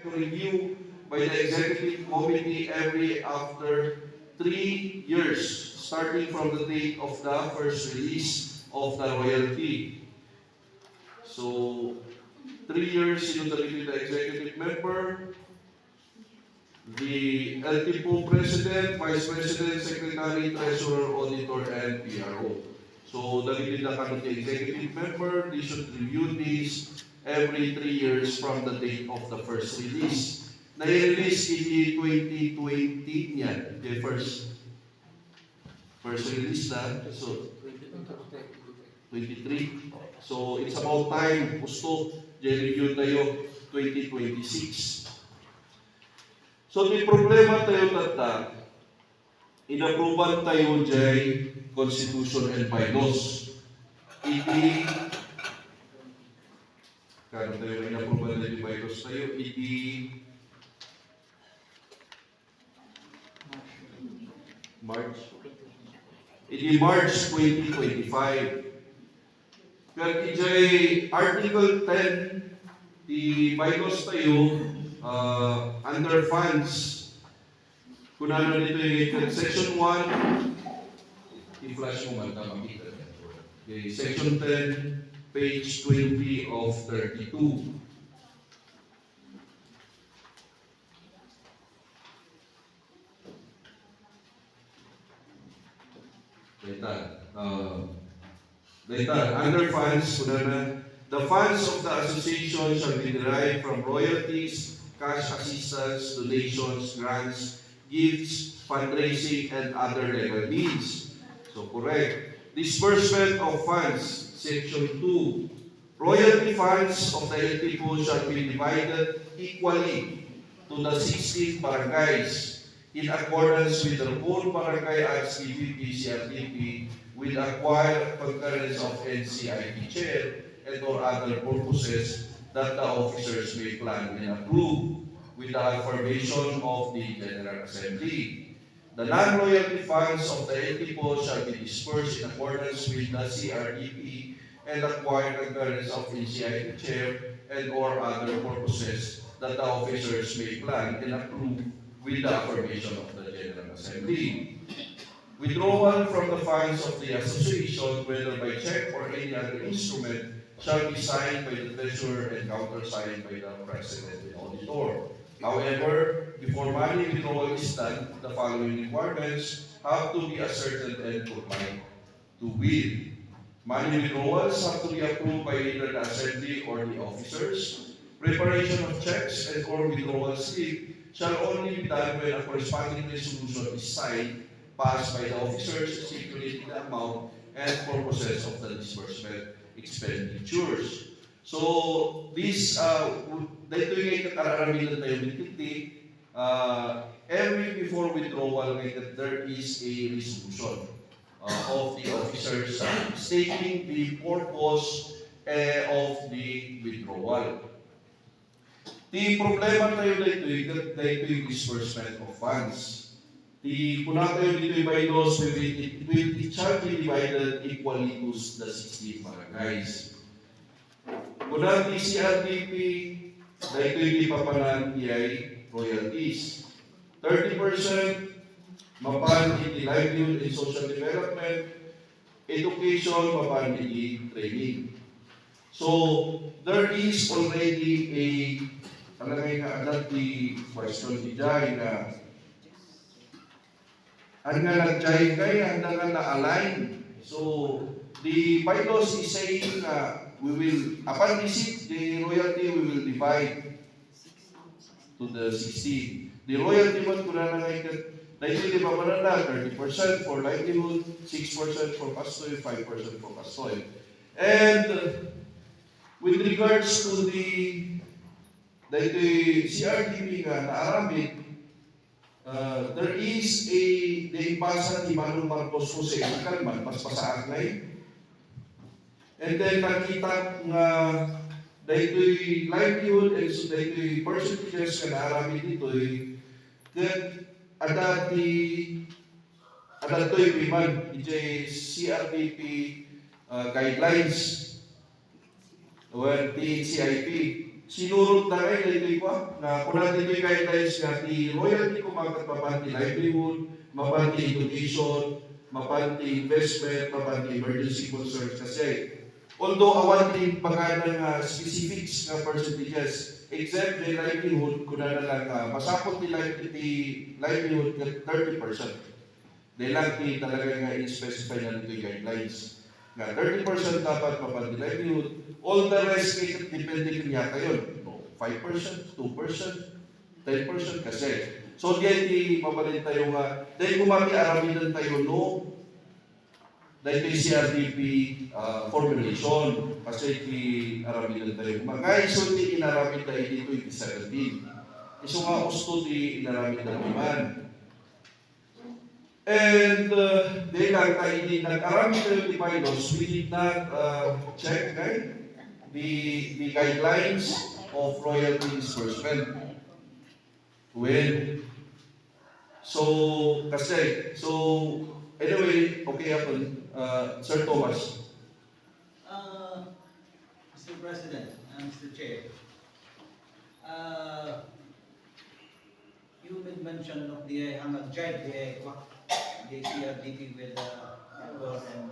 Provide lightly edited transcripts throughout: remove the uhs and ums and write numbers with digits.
review by the executive committee every after 3 years, starting from the date of the first release of the royalty. So, 3 years, you the executive member, the LTPO president, vice president, secretary, treasurer, auditor, and PRO. So, dagiti na kami the executive member, they should review this every 3 years from the date of the first release. Na-release in 2020 niyan, the first release na, so 23. So, it's about time, gusto, review tayo 2026. So, may problema tayo tata, inapruban tayo dyan Constitution and Bylaws. Iti, kano tayo inapruban na yung bylaws tayo, iti March 2025. Pero iti Article 10, the bylaws tayo, under funds, kung ano dito yung section 1, i-flash mo man tama kita. Okay, section 10, page 20 of 32. Under funds, the funds of the association shall be derived from royalties, cash assistance, donations, grants, gifts, fundraising, and other legal means. So, correct. Disbursement of funds, section 2. Royalty funds of the LTPO shall be divided equally to the 16 barangays in accordance with their own barangay acts, DVP, CRTP, with acquired concurrence of NCIP chair and or other purposes that the officers may plan and approve with the affirmation of the General Assembly. The non-royalty funds of the LTPO shall be dispersed in accordance with the CRTP and acquired concurrence of NCIP chair and or other purposes that the officers may plan and approve with the affirmation of the General Assembly. Withdrawal from the funds of the association, whether by check or any other instrument, shall be signed by the treasurer and countersigned by the president and auditor. However, before money withdrawal is done, the following requirements have to be ascertained and complied to with. Money withdrawals have to be approved by either the assembly or the officers. Preparation of checks and or withdrawal slip shall only be done when a corresponding resolution is signed, passed by the officers, stipulating the amount and purposes of the disbursement expenditures. So, this, dito yung kararamihan tayo binti, every before withdrawal, there is a resolution of the officers stating the purpose of the withdrawal. The problema tayo dito yung disbursement of funds. The punatayo dito yung bylaws, it shall be divided equally to the 16 barangays. Kuna the CRTP, dito yung ipapanan iyay royalties. 30% mapan iti livelihood and social development, education, mapan iti training. So, there is already a, talagay nga alat the question di Jai na ang nga nag-Jai kay, ang nga na-align. So, the bylaws is saying we will, upon receipt, the royalty we will divide to the 16. The royalty man kung na nangyay dahil di ba mananda, 30% for livelihood, 6% for pastoy, 5% for pastoy. And with regards to the CRTP nga na Arabic, there is the ipasa ni Manong Marcos Jose Kalman, paspasaak na and then nakita nga dahito'y livelihood and so dahito'y percentages ka na Arabic dito'y that adato'y piman iti CRTP guidelines or TCIP. sinurot na kayo dito ko na kung dito guidelines nga di royalty ko mapapanti livelihood, mapanti education, mapanti investment, mapanti emergency concerns kasi although awan din pagka ng specifics nga percentages, except the livelihood, kung na lang masapot ni livelihood 30%. Dahil lang talaga nga in-specify na dito yung guidelines. Nga 30% dapat mapanti livelihood, all the rest depende kanya yun. 5%, 2%, 10% kasi. So diyan di mabalin tayo nga, dahil kumaki araminan tayo no, dahil yung CRDP formulation, kasi di araminan tayo. Mga iso di inaramid tayo dito 2017. Iso nga gusto di inaramid na naman. And dahil lang tayo di nag-aramid tayo di bylaws, we did not check the guidelines of royalty disbursement. When anyway, okay ako, Sir Thomas. Mr. President, Mr. Chair, you made mention of the CRDP with law and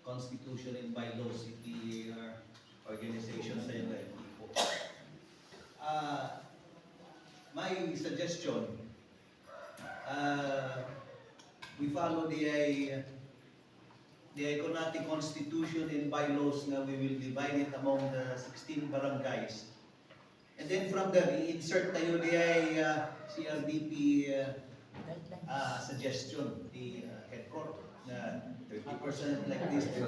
constitution and bylaws of the organization sa LTO. My suggestion, we follow the Conati Constitution and bylaws na we will divide it among the 16 barangays. And then from there, i-insert tayo the CRDP suggestion, the head court, na 30% like this, so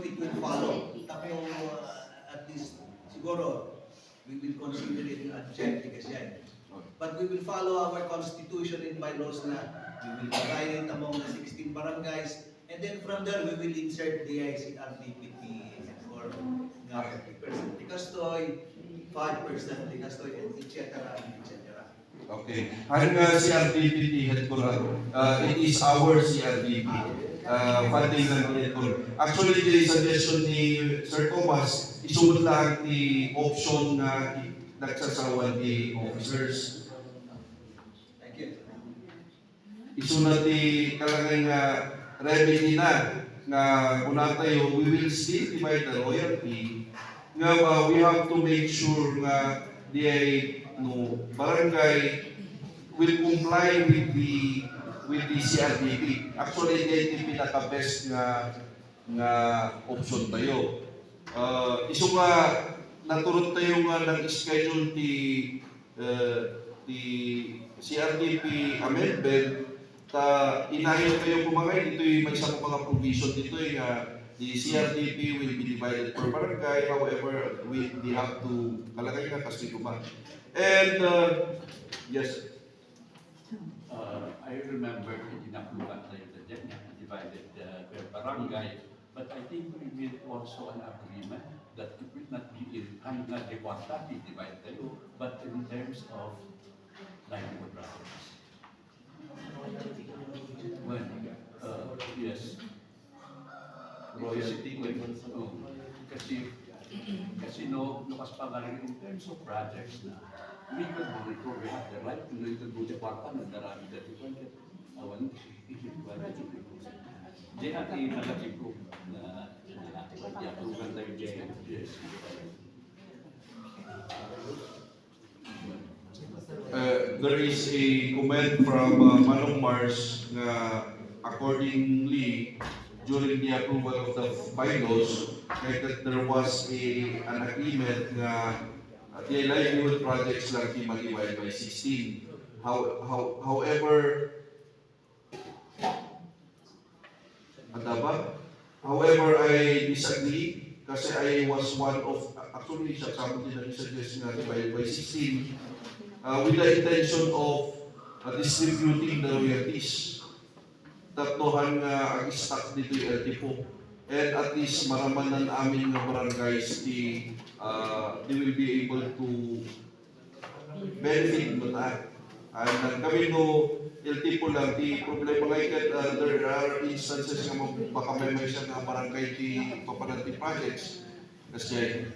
it will follow. Tapos, at least, siguro, we will consider it unchecked kasi yan. But we will follow our constitution and bylaws na we will divide it among the 16 barangays, and then from there we will insert the CRDP for 30%. The Castoy, 5%, the Castoy, etc. Okay. Ang CRDP headquarter, it is our CRDP. Funding ng headquarter. Actually, the suggestion ni Sir Thomas, isumot lang the option na nagsasawan the officers. Thank you. Isunod di kalagang remedy na una tayo, we will still divide the royalty. Nga we have to make sure nga the barangay will comply with the CRDP. Actually, the pinaka-best nga option tayo. Iso nga naturot tayo nga nag-schedule the CRDP amendment inahin kayo kumangay, dito may isang mga provision dito the CRDP will be divided per barangay, however, they have to kalagay na kasi kumang. And, yes. I remember tinaplukan tayo the divided per barangay, but I think we made also an agreement that it will not be in kind na de quantity divide tayo, but in terms of livelihood projects. Well, yes. Royalty, kasi lukas pa nga rin in terms of projects na we could monitor, we have the right to know ito buti kwarta na darami dati ko awan diyan ang malaki ko na i-approval tayo diyan. Yes. There is a comment from Manong Mars na accordingly during the approval of the bylaws that there was an agreement na the livelihood projects lang divide by 16. However, I disagree kasi I was one of, actually siya sabi din na suggest na divide by 16 with the intention of distributing the royalties. Tatlohan ang stock dito yung LTFO. And at least maramanan amin ng barangays they will be able to benefit mo na. And kami no LTFO lang, di problema like that, there are instances na baka may siya ng barangay di papananti projects. Kasi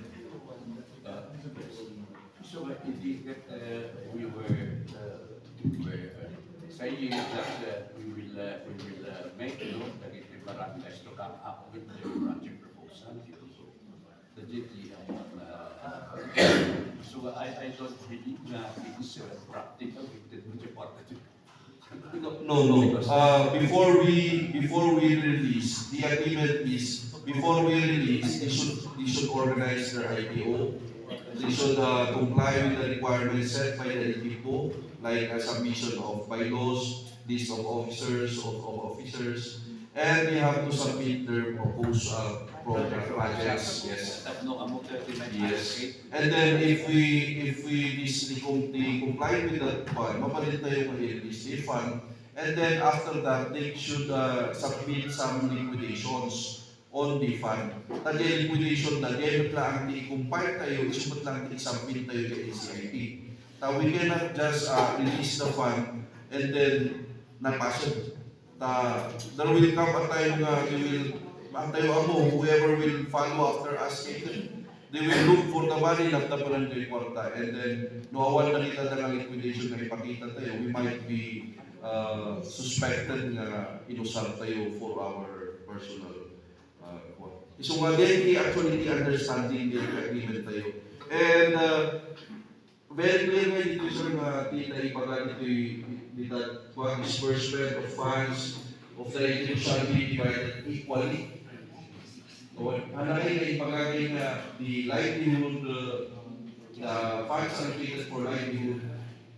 So indeed, we were saying that we will make the barangays to come up with the project proposal. The GT, so I don't believe that it is practical with the municipality. No. Before we release, the agreement is before we release, they should organize their IPO. They should comply with the requirements set by the EPIPO, like a submission of bylaws, list of officers, and they have to submit their proposed projects. Yes. No, I'm okay. Yes. And then if they comply with that fund, mapalit na yung LDC fund, and then after that, they should submit some liquidations on the fund. Tadi liquidation na, then lang i-compile tayo, isubot lang i-submit tayo sa ACIP. Now, we cannot just release the fund and then napasok. There will come a time na whoever will follow after us, they will look for the money na tapanan ko yung kwarta, and then nawawan na kita ng liquidation na ipakita tayo, we might be suspected na inusar tayo for our personal so then actually the understanding the agreement tayo. And very clear nga dito sa tita ipaga dito disbursement of funds of the revenue shall be divided equally. So, hanapin na ipagagay na the livelihood, the funds allocated for livelihood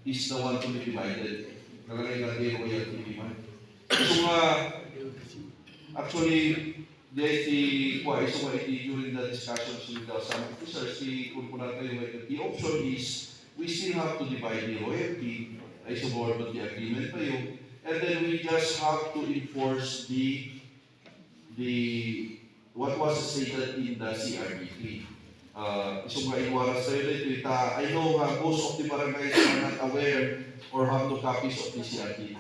is the one to be divided. Nakalagay natin yung royalty demand. So actually, during the discussions with some officers, the option is we still have to divide the royalty ay subordinate the agreement pa yun, and then we just have to enforce the what was stated in the CRBP. So I know most of the barangays are not aware or have no copies of the CRBP.